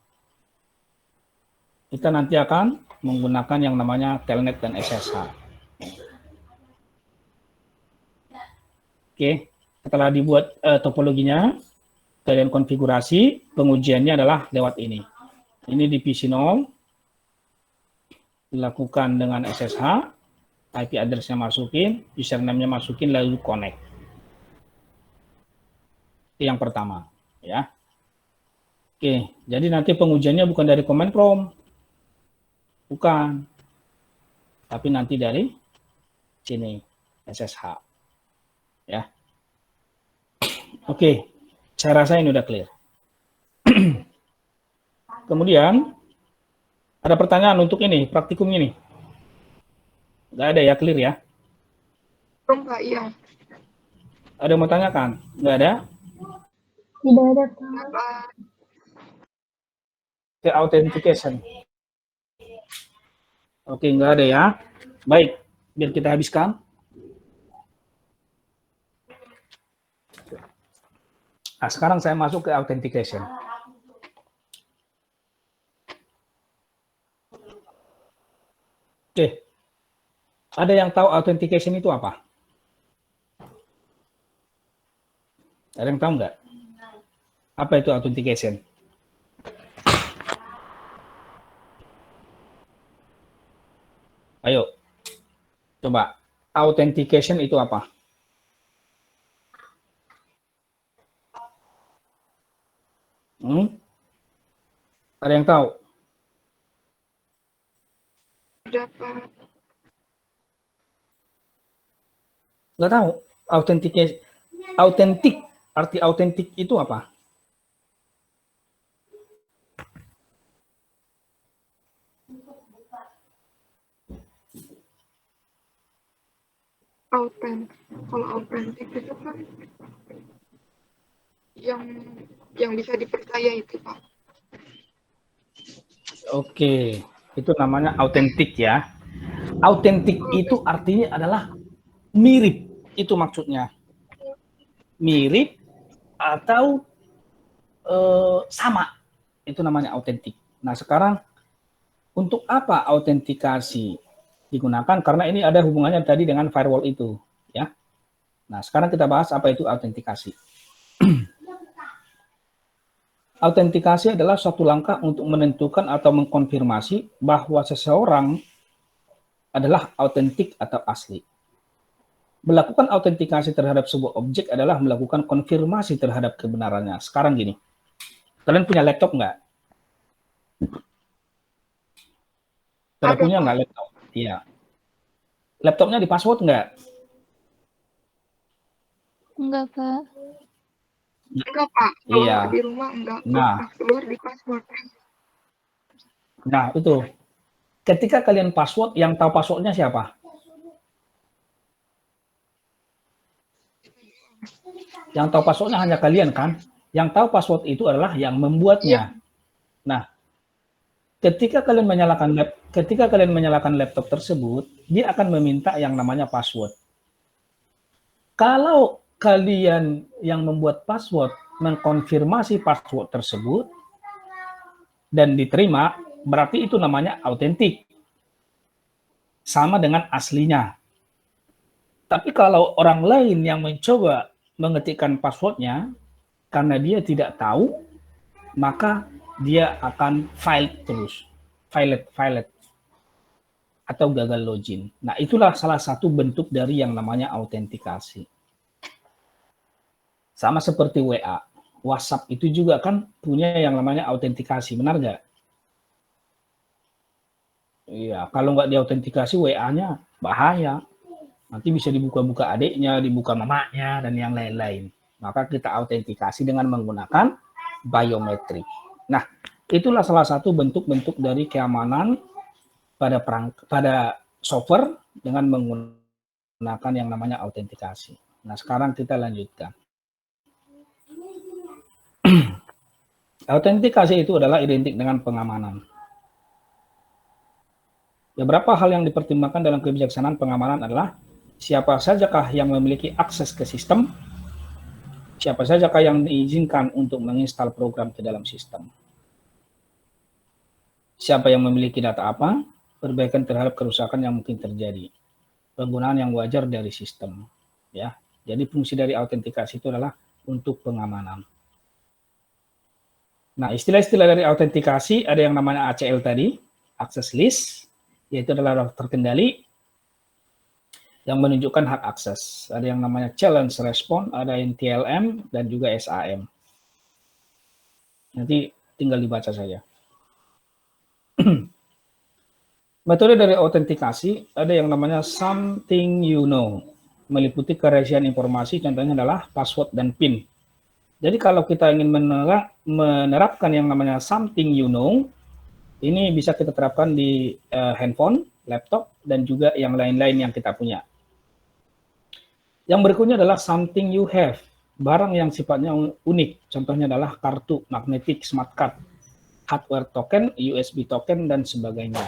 kita nanti akan menggunakan yang namanya telnet dan SSH. Oke, setelah dibuat topologinya, kalian konfigurasi, pengujiannya adalah lewat ini. Ini di PC 0, dilakukan dengan SSH, IP address-nya masukin, username-nya masukin, lalu connect. Itu yang pertama. Ya. Oke, jadi nanti pengujiannya bukan dari command prompt. Bukan. Tapi nanti dari sini, SSH. Ya. Oke, saya rasa ini udah clear. Kemudian, ada pertanyaan untuk ini, praktikum ini? Nggak ada ya, clear ya? Belum Pak, iya. Ada yang mau tanyakan? Nggak ada? Tidak ada, Pak. Kenapa? The authentication. Oke, nggak ada ya. Baik, biar kita habiskan. Nah, sekarang saya masuk ke authentication. Oke. Ada yang tahu authentication itu apa? Ada yang tahu nggak? Apa itu authentication? Ayo, coba. Authentication itu apa? Ada yang tahu? Dapat. Nggak tahu. Authentication, autentik. Arti autentik itu apa? Kalau autentik itu kan yang bisa dipercaya itu Pak. Oke, itu namanya autentik ya. Autentik itu artinya adalah mirip, itu maksudnya. Mirip atau sama, itu namanya autentik. Nah, sekarang untuk apa autentikasi digunakan? Karena ini ada hubungannya tadi dengan firewall itu, ya. Nah, sekarang kita bahas apa itu autentikasi. Autentikasi adalah suatu langkah untuk menentukan atau mengkonfirmasi bahwa seseorang adalah autentik atau asli. Melakukan autentikasi terhadap sebuah objek adalah melakukan konfirmasi terhadap kebenarannya. Sekarang gini, kalian punya laptop nggak? Pada punya nggak laptop? Iya. Laptopnya di password nggak? Enggak, Pak. Enggak Pak, kalau Iya. di rumah enggak. Nah. Pas keluar di password. Nah, itu. Ketika kalian password, yang tahu passwordnya siapa? Yang tahu passwordnya hanya kalian kan? Yang tahu password itu adalah yang membuatnya. Nah, ketika kalian menyalakan laptop tersebut, dia akan meminta yang namanya password. Kalau kalian yang membuat password mengkonfirmasi password tersebut dan diterima, berarti itu namanya autentik. Sama dengan aslinya. Tapi kalau orang lain yang mencoba mengetikkan passwordnya, karena dia tidak tahu, maka dia akan violate atau gagal login. Nah, itulah salah satu bentuk dari yang namanya autentikasi. Sama seperti WA, WhatsApp itu juga kan punya yang namanya autentikasi, benar nggak? Iya, kalau nggak diautentikasi WA-nya bahaya. Nanti bisa dibuka-buka adiknya, dibuka mamanya, dan yang lain-lain. Maka kita autentikasi dengan menggunakan biometrik. Nah, itulah salah satu bentuk-bentuk dari keamanan pada software dengan menggunakan yang namanya autentikasi. Nah, sekarang kita lanjutkan. Autentikasi itu adalah identik dengan pengamanan. Beberapa hal yang dipertimbangkan dalam kebijaksanaan pengamanan adalah siapa sajakah yang memiliki akses ke sistem, siapa sajakah yang diizinkan untuk menginstal program ke dalam sistem, siapa yang memiliki data apa, perbaikan terhadap kerusakan yang mungkin terjadi, penggunaan yang wajar dari sistem. Ya, jadi fungsi dari autentikasi itu adalah untuk pengamanan. Nah, istilah-istilah dari autentikasi ada yang namanya ACL tadi, access list, yaitu adalah terkendali yang menunjukkan hak akses. Ada yang namanya challenge response, ada yang TLM, dan juga SAM. Nanti tinggal dibaca saja. Metode dari autentikasi ada yang namanya something you know, meliputi kerahasiaan informasi, contohnya adalah password dan PIN. Jadi kalau kita ingin menerapkan yang namanya something you know, ini bisa kita terapkan di handphone, laptop, dan juga yang lain-lain yang kita punya. Yang berikutnya adalah something you have, barang yang sifatnya unik. Contohnya adalah kartu magnetik, smart card, hardware token, USB token, dan sebagainya.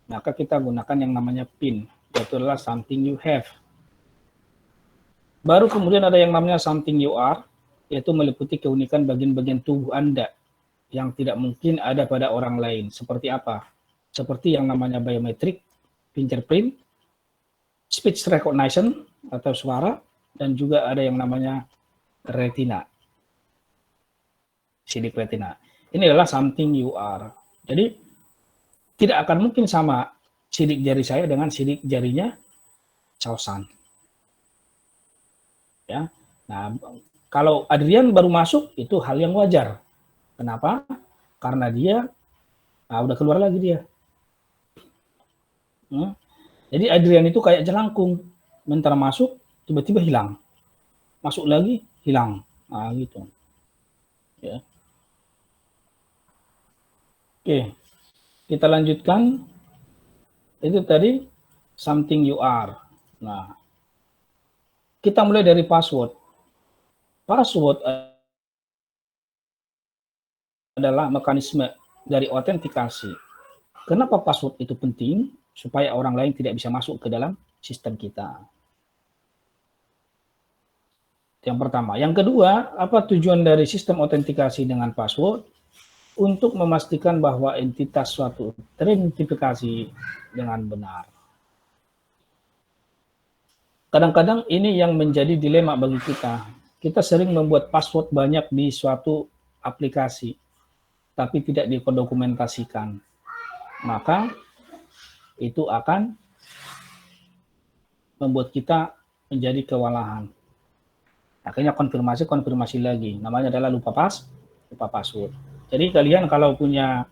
Maka kita gunakan yang namanya PIN, yaitu adalah something you have. Baru kemudian ada yang namanya something you are, yaitu meliputi keunikan bagian-bagian tubuh Anda yang tidak mungkin ada pada orang lain. Seperti apa? Seperti yang namanya biometrik, fingerprint, speech recognition atau suara, dan juga ada yang namanya retina, sidik retina. Ini adalah something you are. Jadi tidak akan mungkin sama sidik jari saya dengan sidik jarinya Chaosan. Ya. Nah, kalau Adrian baru masuk itu hal yang wajar. Kenapa? Karena dia udah keluar lagi dia. Jadi Adrian itu kayak jelangkung, bentar masuk tiba-tiba hilang, masuk lagi hilang, gitu. Ya. Oke, kita lanjutkan. Itu tadi something you are. Nah, kita mulai dari password. Password adalah mekanisme dari autentikasi. Kenapa password itu penting? Supaya orang lain tidak bisa masuk ke dalam sistem kita. Yang pertama. Yang kedua, apa tujuan dari sistem autentikasi dengan password? Untuk memastikan bahwa entitas suatu teridentifikasi dengan benar. Kadang-kadang ini yang menjadi dilema bagi kita. Kita sering membuat password banyak di suatu aplikasi, tapi tidak didokumentasikan. Maka itu akan membuat kita menjadi kewalahan. Akhirnya konfirmasi lagi. Namanya adalah lupa password. Jadi kalian kalau punya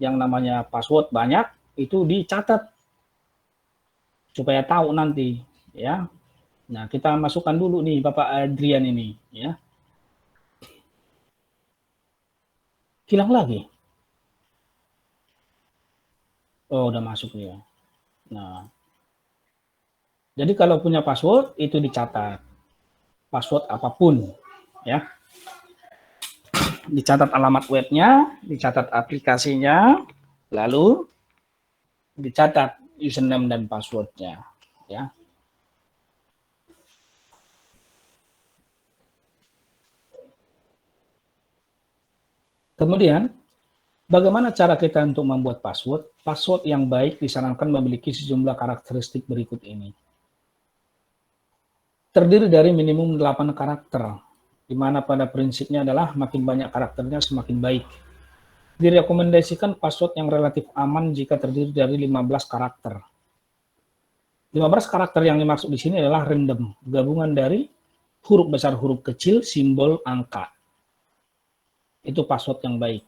yang namanya password banyak, itu dicatat supaya tahu nanti, ya. Nah, kita masukkan dulu nih Bapak Adrian ini, ya. Hilang lagi. Oh, udah masuk dia. Nah, jadi kalau punya password itu dicatat. Password apapun, ya. Dicatat alamat webnya, dicatat aplikasinya, Lalu dicatat username dan passwordnya, ya. Kemudian, bagaimana cara kita untuk membuat password? Password yang baik disarankan memiliki sejumlah karakteristik berikut ini. Terdiri dari minimum 8 karakter, di mana pada prinsipnya adalah makin banyak karakternya semakin baik. Direkomendasikan password yang relatif aman jika terdiri dari 15 karakter. 15 karakter yang dimaksud di sini adalah random, gabungan dari huruf besar, huruf kecil, simbol, angka. Itu password yang baik.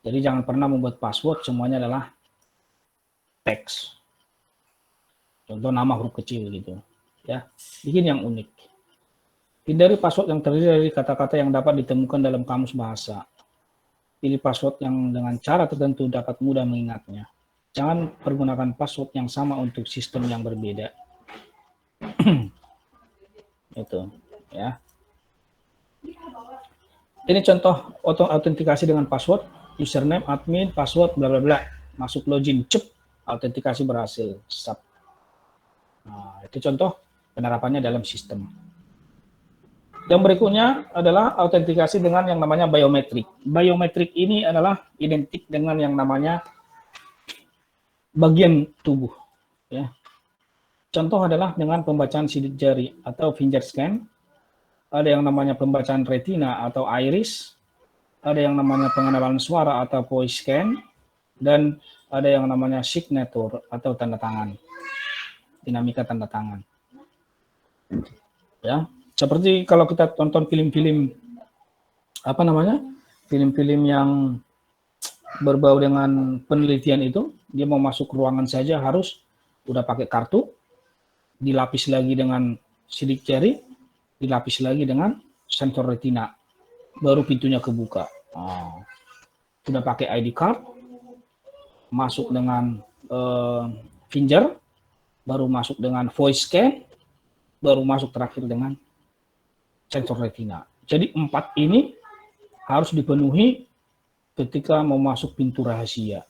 Jadi jangan pernah membuat password semuanya adalah teks. Contoh nama huruf kecil gitu. Ya, bikin yang unik. Hindari password yang terdiri dari kata-kata yang dapat ditemukan dalam kamus bahasa. Pilih password yang dengan cara tertentu dapat mudah mengingatnya. Jangan pergunakan password yang sama untuk sistem yang berbeda. Itu, ya. Ini contoh autentikasi dengan password, username, admin, password, bla bla bla. Masuk login, cep, autentikasi berhasil. Sub. Nah, itu contoh penerapannya dalam sistem. Yang berikutnya adalah autentikasi dengan yang namanya biometrik. Biometrik ini adalah identik dengan yang namanya bagian tubuh. Ya. Contoh adalah dengan pembacaan sidik jari atau finger scan. Ada yang namanya pembacaan retina atau iris, ada yang namanya pengenalan suara atau voice scan, dan ada yang namanya signature atau tanda tangan, dinamika tanda tangan. Ya, seperti kalau kita tonton film-film apa namanya, film-film yang berbau dengan penelitian itu, dia mau masuk ruangan saja harus udah pakai kartu, dilapis lagi dengan sidik jari, dilapis lagi dengan sensor retina, baru pintunya kebuka. Sudah pakai ID card, masuk dengan finger, baru masuk dengan voice scan, baru masuk terakhir dengan sensor retina. Jadi 4 ini harus dipenuhi ketika mau masuk pintu rahasia.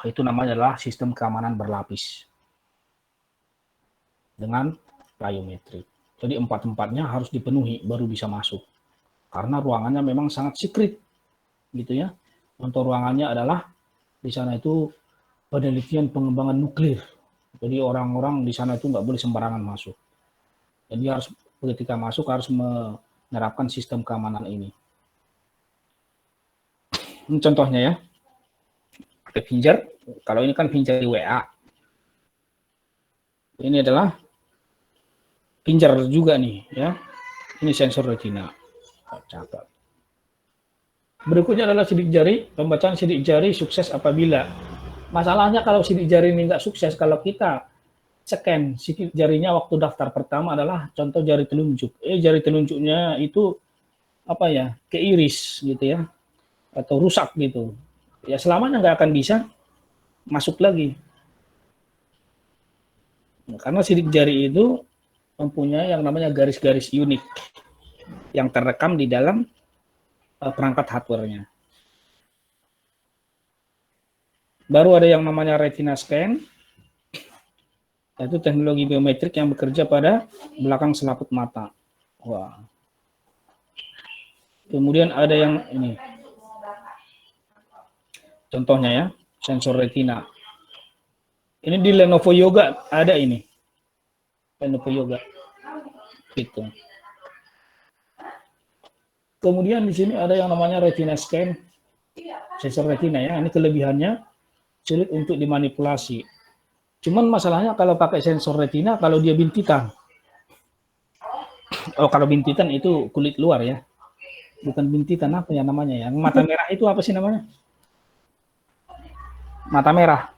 Itu namanya adalah sistem keamanan berlapis dengan biometrik. Jadi 4-4-nya harus dipenuhi baru bisa masuk. Karena ruangannya memang sangat secret, gitu ya. Contoh ruangannya adalah di sana itu penelitian pengembangan nuklir. Jadi orang-orang di sana itu nggak boleh sembarangan masuk. Jadi harus ketika masuk harus menerapkan sistem keamanan ini. Ini contohnya ya. Finger, kalau ini kan finger di WA. Ini adalah finger juga nih ya. Ini sensor retina. Cakep. Berikutnya adalah sidik jari. Pembacaan sidik jari sukses apabila. Masalahnya kalau sidik jari ini nggak sukses, kalau kita scan sidik jarinya waktu daftar pertama adalah contoh jari telunjuk. Jari telunjuknya itu apa ya, keiris gitu ya, atau rusak gitu. Ya selamanya nggak akan bisa masuk lagi. Karena sidik jari itu mempunyai yang namanya garis-garis unik yang terekam di dalam perangkat hardware-nya. Baru ada yang namanya retina scan, yaitu teknologi biometrik yang bekerja pada belakang selaput mata. Wah. Kemudian ada yang ini, contohnya ya, sensor retina. Ini di Lenovo Yoga ada ini. Lenovo Yoga. Gitu. Kemudian di sini ada yang namanya retina scan, sensor retina ya. Ini kelebihannya sulit untuk dimanipulasi. Cuman masalahnya kalau pakai sensor retina, kalau dia bintitan. Kalau bintitan itu kulit luar ya. Bukan bintitan, apa ya namanya ya? Yang mata merah itu apa sih namanya? Mata merah.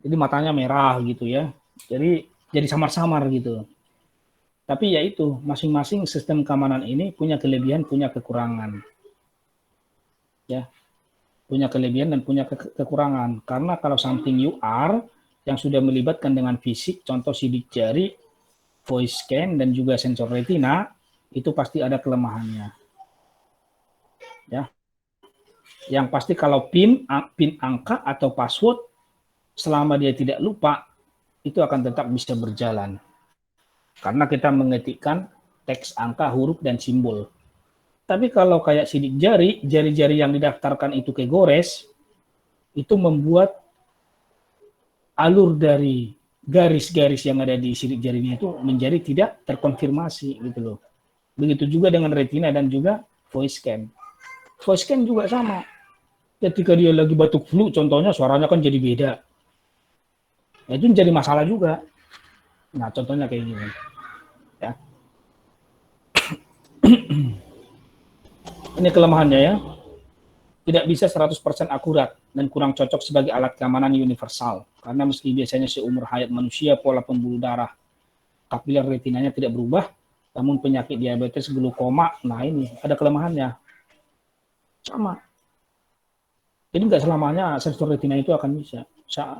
Jadi matanya merah gitu ya. Jadi samar-samar gitu. Tapi ya itu, masing-masing sistem keamanan ini punya kelebihan, punya kekurangan. Ya. Punya kelebihan dan punya kekurangan. Karena kalau something you are yang sudah melibatkan dengan fisik, contoh sidik jari, voice scan dan juga sensor retina, itu pasti ada kelemahannya. Ya. Yang pasti kalau PIN angka atau password, selama dia tidak lupa, itu akan tetap bisa berjalan. Karena kita mengetikkan teks, angka, huruf, dan simbol. Tapi kalau kayak sidik jari, jari-jari yang didaftarkan itu kegores, itu membuat alur dari garis-garis yang ada di sidik jarinya itu menjadi tidak terkonfirmasi gitu loh. Begitu juga dengan retina dan juga voice scan. Voice scan juga sama. Ketika dia lagi batuk flu, contohnya suaranya kan jadi beda. Nah, itu menjadi masalah juga. Nah, contohnya kayak gini. Ya. Ini kelemahannya ya. Tidak bisa 100% akurat dan kurang cocok sebagai alat keamanan universal. Karena meski biasanya seumur hayat manusia pola pembuluh darah kapiler retinanya tidak berubah, namun penyakit diabetes, glaukoma, nah ini ada kelemahannya. Sama. Jadi nggak selamanya sensor retina itu akan bisa.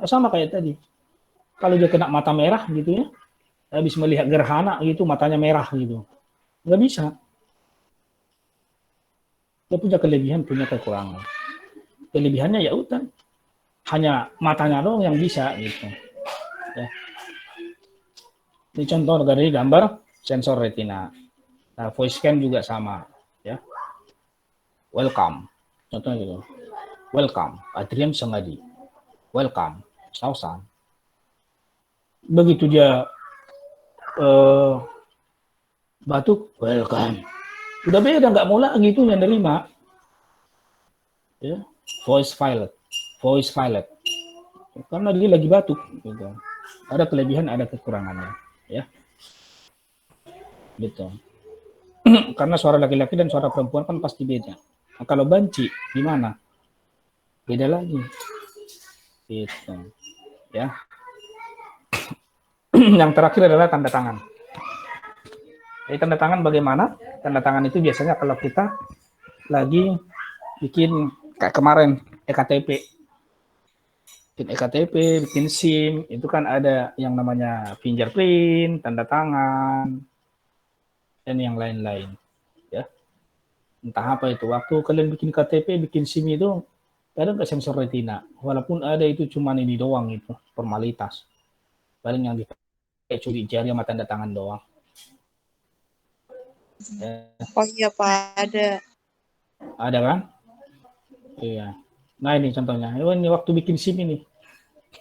Sama kayak tadi. Kalau dia kena mata merah gitu ya, habis melihat gerhana gitu, matanya merah gitu. Nggak bisa. Dia punya kelebihan, punya kekurangan. Kelebihannya ya udah, hanya matanya doang yang bisa gitu. Ya. Ini contoh dari gambar sensor retina. Nah, voice scan juga sama. Ya. Welcome. Contohnya gitu. Welcome, Adrian Sengadi. Welcome, Sausan. Begitu dia batuk, welcome. Udah beda, nggak mau lagi itu yang nerima. Ya. Voice violet. Karena dia lagi batuk. Gitu. Ada kelebihan, ada kekurangannya. Ya. Gitu. Karena suara laki-laki dan suara perempuan kan pasti beda. Nah, kalau banci, gimana? Beda lagi. Gitu. Ya. Yang terakhir adalah tanda tangan. Jadi tanda tangan bagaimana? Tanda tangan itu biasanya kalau kita lagi bikin kayak kemarin EKTP. Bikin EKTP, bikin SIM, itu kan ada yang namanya fingerprint, tanda tangan, dan yang lain-lain. Ya. Entah apa itu. Waktu kalian bikin KTP, bikin SIM itu ada nggak sensor retina? Walaupun ada itu cuma ini doang itu, formalitas. Paling yang dipakai curi jari sama tanda tangan doang. Ya. Oh iya Pak, ada. Ada kan? Iya. Nah ini contohnya. Ini waktu bikin SIM ini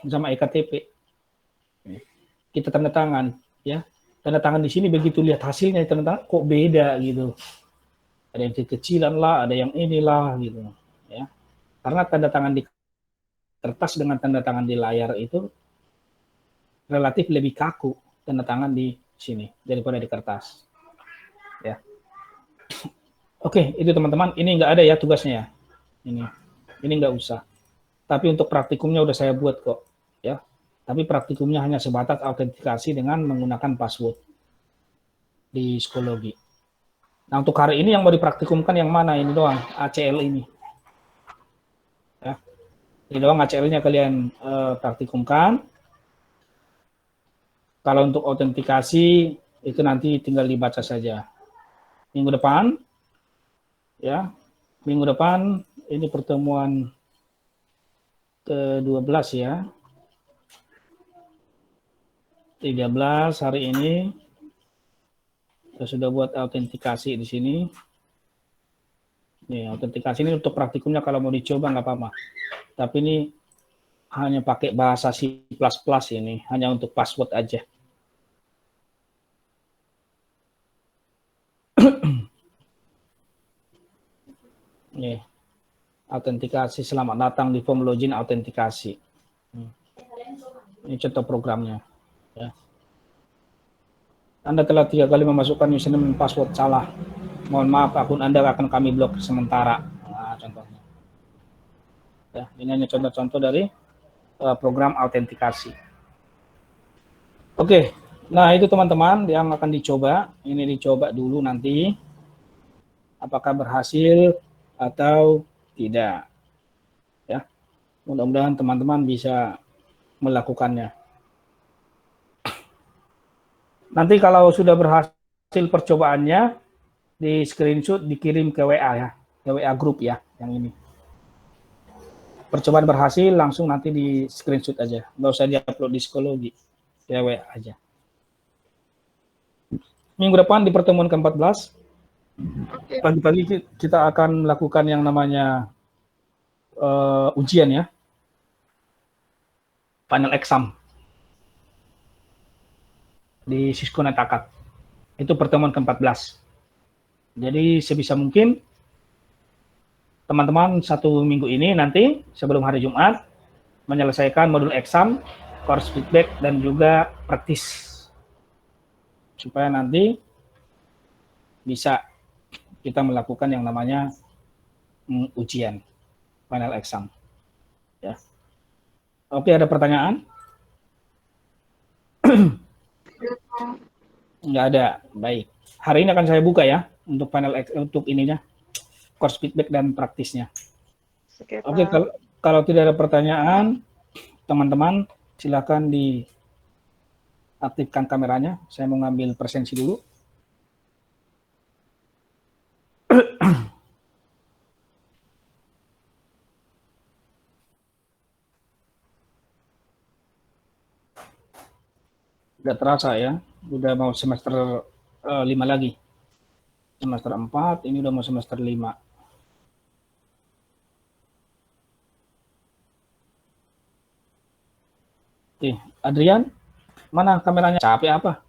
sama EKTP. Kita tanda tangan, ya. Tanda tangan di sini begitu lihat hasilnya tanda tangan kok beda gitu. Ada yang kekecilan lah, ada yang inilah gitu, ya. Karena tanda tangan di kertas dengan tanda tangan di layar itu relatif lebih kaku tanda tangan di sini daripada di kertas. Ya. Oke, itu teman-teman. Ini nggak ada ya tugasnya ya. Ini nggak usah. Tapi untuk praktikumnya udah saya buat kok, ya. Tapi praktikumnya hanya sebatas autentikasi dengan menggunakan password di psikologi. Nah, untuk hari ini yang mau dipraktikumkan yang mana? Ini doang, ACL ini. Ya. Ini doang ACL-nya kalian praktikumkan. Kalau untuk autentikasi itu nanti tinggal dibaca saja. Minggu depan, ya, minggu depan ini pertemuan ke-12 ya. 13 hari ini saya sudah buat autentikasi di sini. Nih, autentikasi ini untuk praktikumnya kalau mau dicoba nggak apa-apa. Tapi ini hanya pakai bahasa C++ ini, hanya untuk password aja. Nih, autentikasi, selamat datang di form login autentikasi. Ini contoh programnya. Ya. Anda telah 3 kali memasukkan username dan password salah. Mohon maaf, akun Anda akan kami blok sementara. Nah, contohnya. Ya, ini hanya contoh-contoh dari program autentikasi. Oke, nah itu teman-teman yang akan dicoba. Ini dicoba dulu nanti. Apakah berhasil atau tidak. Ya, mudah-mudahan teman-teman bisa melakukannya. Nanti kalau sudah berhasil percobaannya, di screenshot dikirim ke WA ya, ke WA grup ya, yang ini. percobaan berhasil, langsung nanti di screenshot aja. Nggak usah di-upload di psikologi. Ya, WA aja. Minggu depan di pertemuan ke-14, Oke. pagi-pagi kita akan melakukan yang namanya ujian ya. Final exam. Di Cisco Netakat. Itu pertemuan ke-14. Jadi sebisa mungkin teman-teman 1 minggu ini nanti sebelum hari Jumat menyelesaikan modul exam, course feedback, dan juga praktis. Supaya nanti bisa kita melakukan yang namanya ujian, final exam. Ya. Oke, ada pertanyaan? Nggak ada. Baik. Hari ini akan saya buka ya untuk untuk ininya, course feedback dan praktisnya. Oke, kalau tidak ada pertanyaan, teman-teman silakan diaktifkan kameranya. Saya mau ngambil presensi dulu. Udah terasa ya, udah mau semester 5 lagi. Semester 4, ini udah mau semester 5. Oke, Adrian, mana kameranya? Capek apa?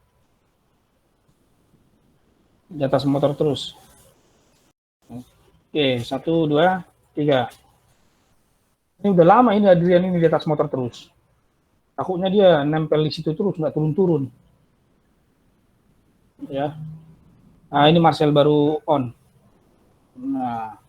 Di atas motor terus. Oke, 1, 2, 3. Ini udah lama ini Adrian ini di atas motor terus. Takutnya dia nempel di situ terus, nggak turun-turun. Ya. Nah, ini Marcel baru on. Nah,